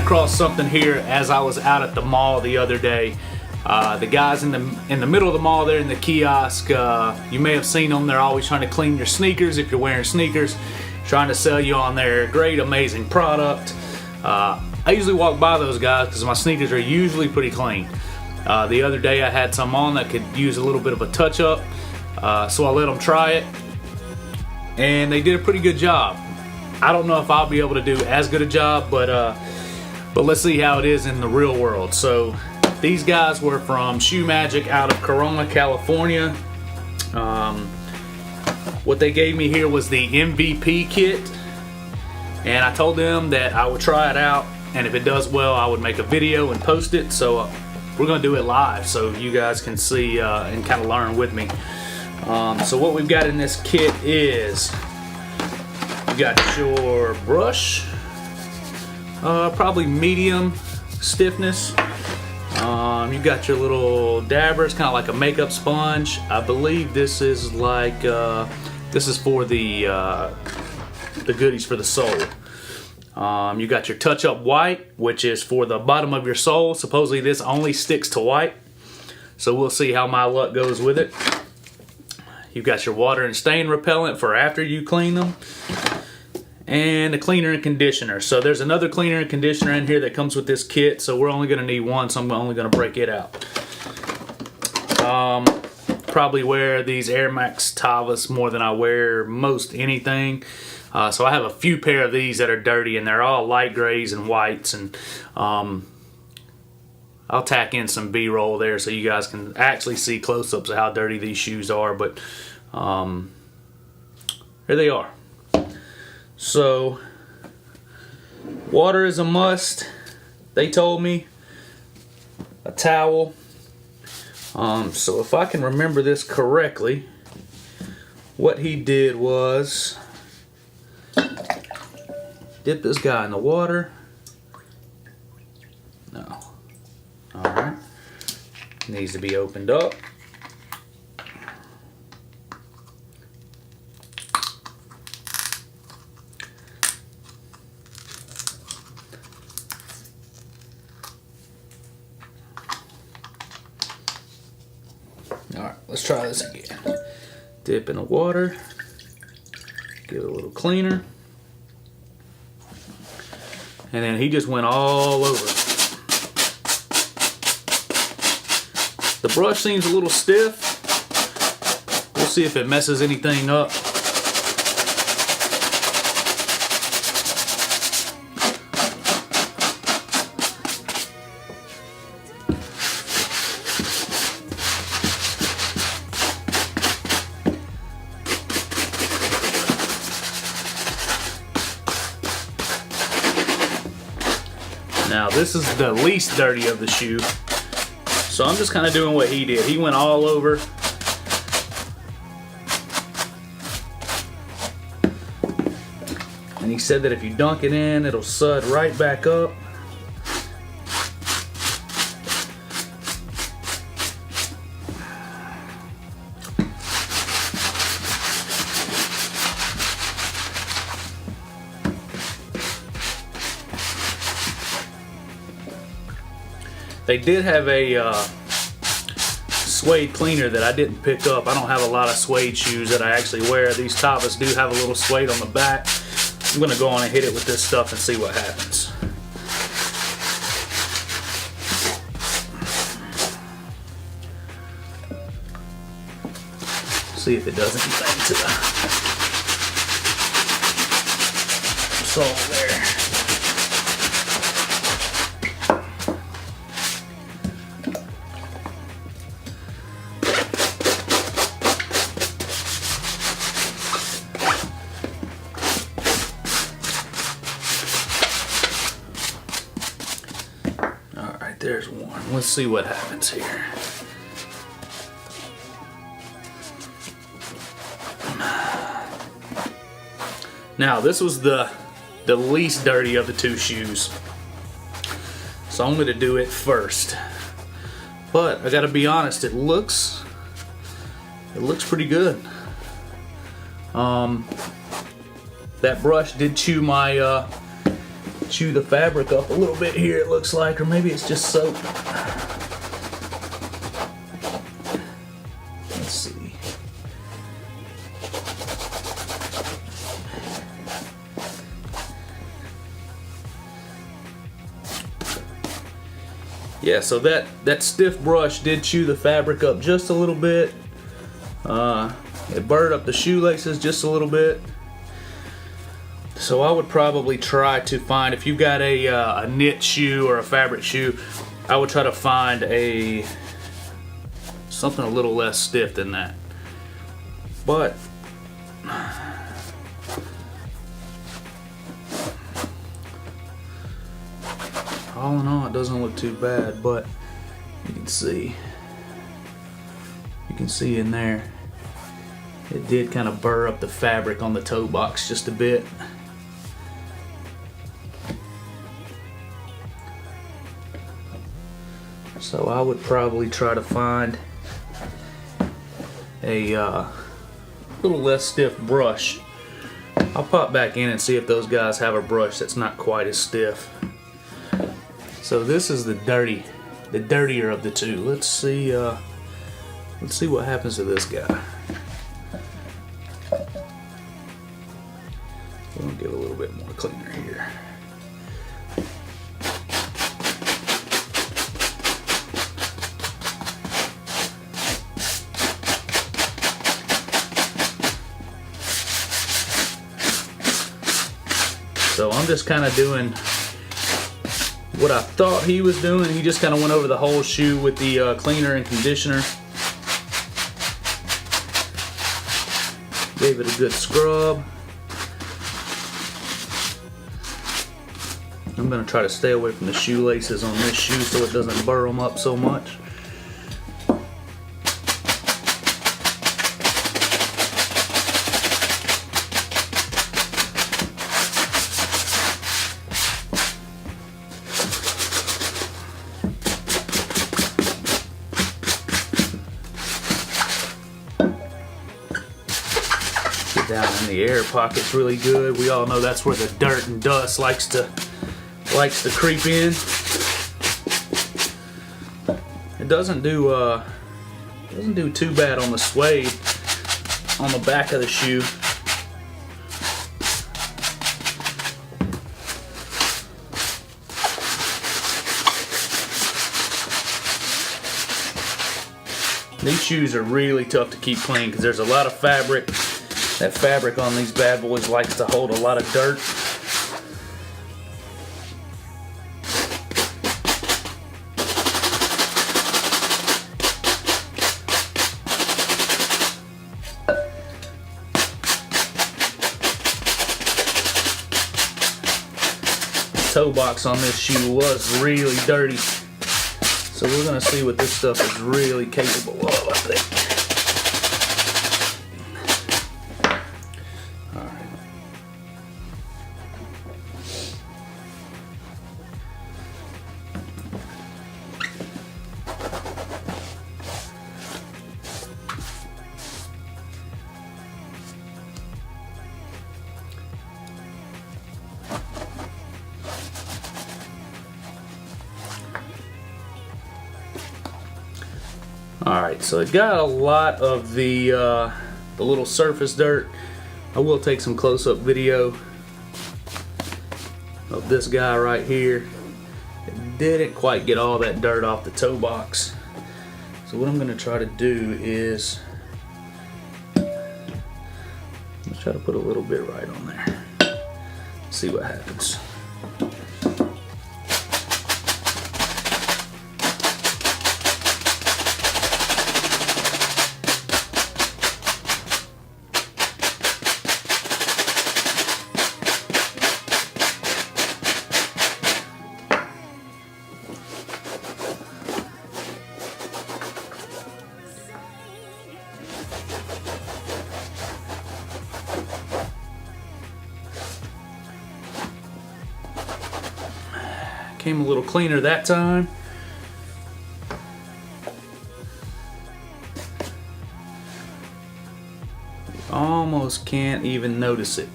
across something here as I was out at the mall the other day. The guys in the middle of the mall there in the kiosk, you may have seen them. They're always trying to clean your sneakers if you're wearing sneakers, trying to sell you on their great, amazing product. I usually walk by those guys because my sneakers are usually pretty clean. The other day I had some on that could use a little bit of a touch-up, so I let them try it, and they did a pretty good job. I don't know if I'll be able to do as good a job, but let's see how it is in the real world. So these guys were from Shoe Magic out of Corona, California. What they gave me here was the MVP kit, and I told them that I would try it out, and if it does well I would make a video and post it. So we're gonna do it live so you guys can see and kind of learn with me. So what we've got in this kit is you got your brush, probably medium stiffness. You got your little dabber. It's kind of like a makeup sponge. I believe this is like this is for the goodies for the sole. You got your touch-up white, which is for the bottom of your sole. Supposedly this only sticks to white, so we'll see how my luck goes with it. You've got your water and stain repellent for after you clean them, and a cleaner and conditioner. So there's another cleaner and conditioner in here that comes with this kit, so we're only going to need one, so I'm only going to break it out. Probably wear these Air Max Tavas more than I wear most anything. So I have a few pair of these that are dirty, and they're all light grays and whites, and I'll tack in some B-roll there so you guys can actually see close-ups of how dirty these shoes are, but here they are. So water is a must, they told me. A towel. So if I can remember this correctly, what he did was dip this guy in the water. No. Alright. Needs to be opened up. Alright, let's try this again. Dip in the water. Give it a little cleaner. And then he just went all over. The brush seems a little stiff. We'll see if it messes anything up. Now this is the least dirty of the shoe, so I'm just kind of doing what he did. He went all over. And he said that if you dunk it in, it'll sud right back up. They did have a suede cleaner that I didn't pick up. I don't have a lot of suede shoes that I actually wear. These Tavas do have a little suede on the back. I'm going to go on and hit it with this stuff and see what happens. See if it does anything to the sole there. There's one. Let's see what happens here. Now this was the least dirty of the two shoes, so I'm going to do it first. But I gotta be honest, it looks pretty good. That brush did chew my chew the fabric up a little bit here, it looks like, or maybe it's just soap. Let's see. Yeah, so that stiff brush did chew the fabric up just a little bit. It burred up the shoelaces just a little bit. So I would probably try to find, if you've got a knit shoe or a fabric shoe, I would try to find something a little less stiff than that. But all in all, it doesn't look too bad, but you can see in there, it did kind of burr up the fabric on the toe box just a bit. So I would probably try to find a little less stiff brush. I'll pop back in and see if those guys have a brush that's not quite as stiff. So this is the dirtier of the two. Let's see what happens to this guy. We'll get a little bit more cleaner here. So I'm just kind of doing what I thought he was doing. He just kind of went over the whole shoe with the cleaner and conditioner. Gave it a good scrub. I'm going to try to stay away from the shoelaces on this shoe so it doesn't burr them up so much. Down in the air pocket's really good. We all know that's where the dirt and dust likes to creep in. It doesn't do too bad on the suede on the back of the shoe. These shoes are really tough to keep clean because there's a lot of fabric. That fabric on these bad boys likes to hold a lot of dirt. The toe box on this shoe was really dirty. So we're gonna see what this stuff is really capable of, I think. Alright, so it got a lot of the little surface dirt. I will take some close-up video of this guy right here. It didn't quite get all that dirt off the toe box. So what I'm going to try to do is let's try to put a little bit right on there. See what happens. Came a little cleaner that time. Almost can't even notice it.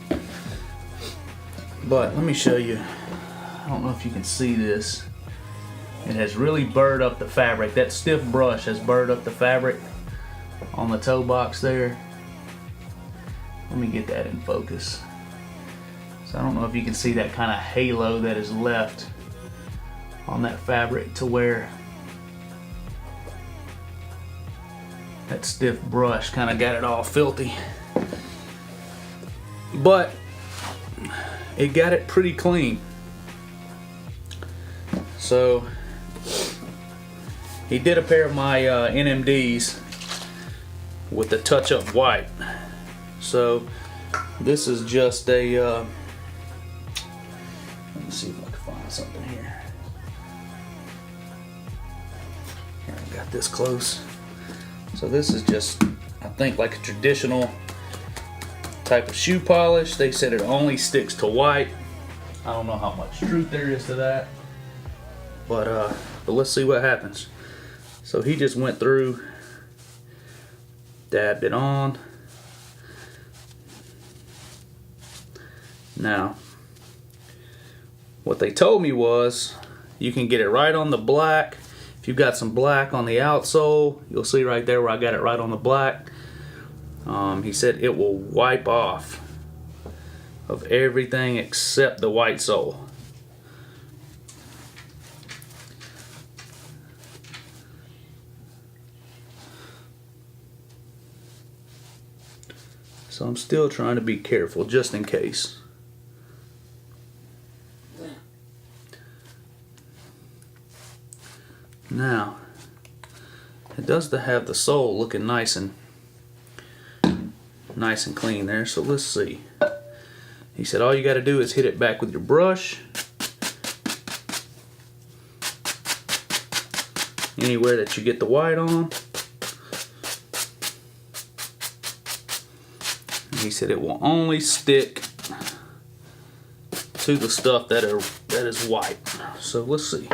But let me show you don't know if you can see this. It has really burred up the fabric. That stiff brush has burred up the fabric on the toe box there. Let me get that in focus. So I don't know if you can see that kind of halo that is left on that fabric, to where that stiff brush kind of got it all filthy. But it got it pretty clean. So he did a pair of my NMDs with the touch-up white. So this is just a let me see if I can find something here. Here, I got this close. So this is just, I think, like a traditional type of shoe polish. They said it only sticks to white. I don't know how much truth there is to that, but let's see what happens. So he just went through, dabbed it on. Now, what they told me was you can get it right on the black. If you've got some black on the outsole, you'll see right there where I got it right on the black. He said it will wipe off of everything except the white sole. So I'm still trying to be careful just in case. Now, it does have the sole looking nice and clean there, so let's see. He said all you got to do is hit it back with your brush anywhere that you get the white on. And he said it will only stick to the stuff that is white. So let's see.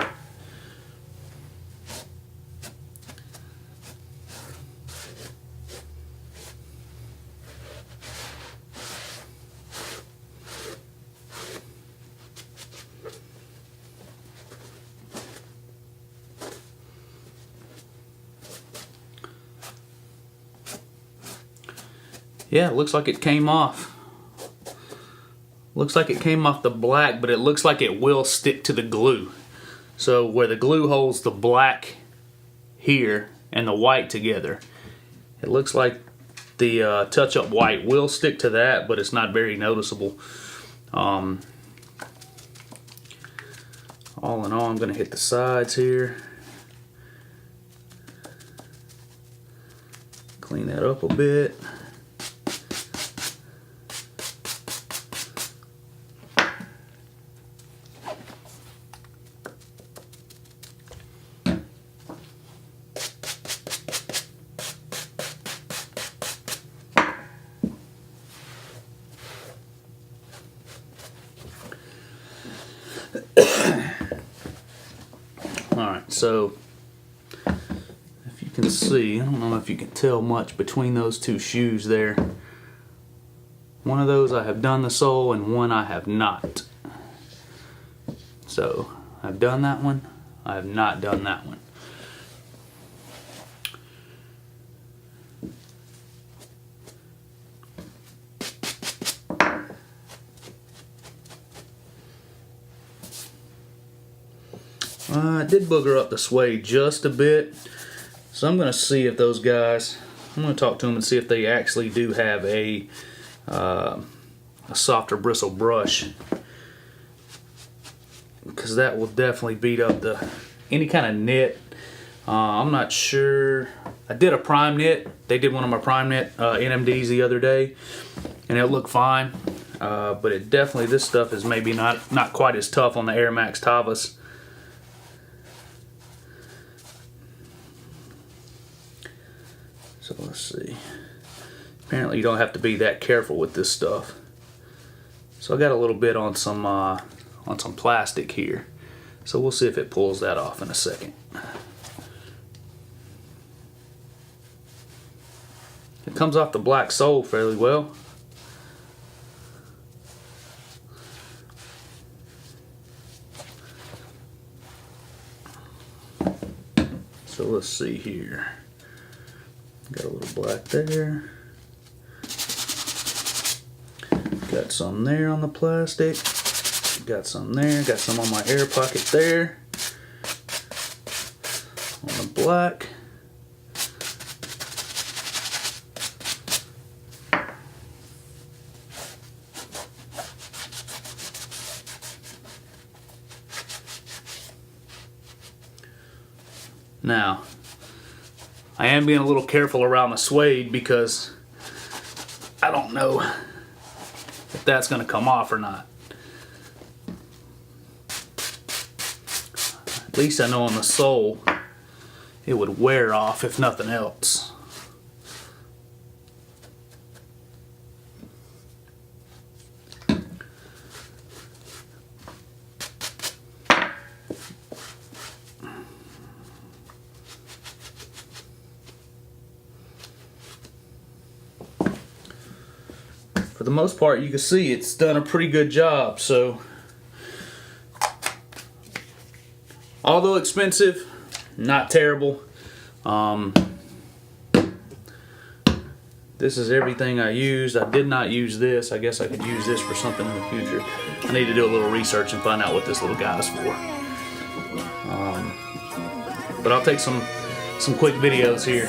Yeah, it looks like it came off. Looks like it came off the black, but it looks like it will stick to the glue. So where the glue holds the black here and the white together, it looks like the touch-up white will stick to that, but it's not very noticeable. All in all, I'm going to hit the sides here. Clean that up a bit. Alright, so if you can see, I don't know if you can tell much between those two shoes there. One of those I have done the sole and one I have not. So I've done that one, I have not done that one. I did booger up the suede just a bit, so I'm going to see if those guys, I'm going to talk to them and see if they actually do have a softer bristle brush, because that will definitely beat up any kind of knit. I'm not sure. I did a prime knit. They did one of my prime knit NMDs the other day, and it looked fine, but it definitely, this stuff is maybe not quite as tough on the Air Max Tavas. So let's see. Apparently you don't have to be that careful with this stuff. So I got a little bit on some plastic here. So we'll see if it pulls that off in a second. It comes off the black sole fairly well. let's see here. Got a little black there. Got some there on the plastic. Got some there. Got some on my air pocket there. On the black. Now, I am being a little careful around the suede because I don't know if that's going to come off or not. At least I know on the sole it would wear off if nothing else. For the most part, you can see it's done a pretty good job. So, although expensive, not terrible. This is everything I used. I did not use this. I guess I could use this for something in the future. I need to do a little research and find out what this little guy's for. But I'll take some quick videos here.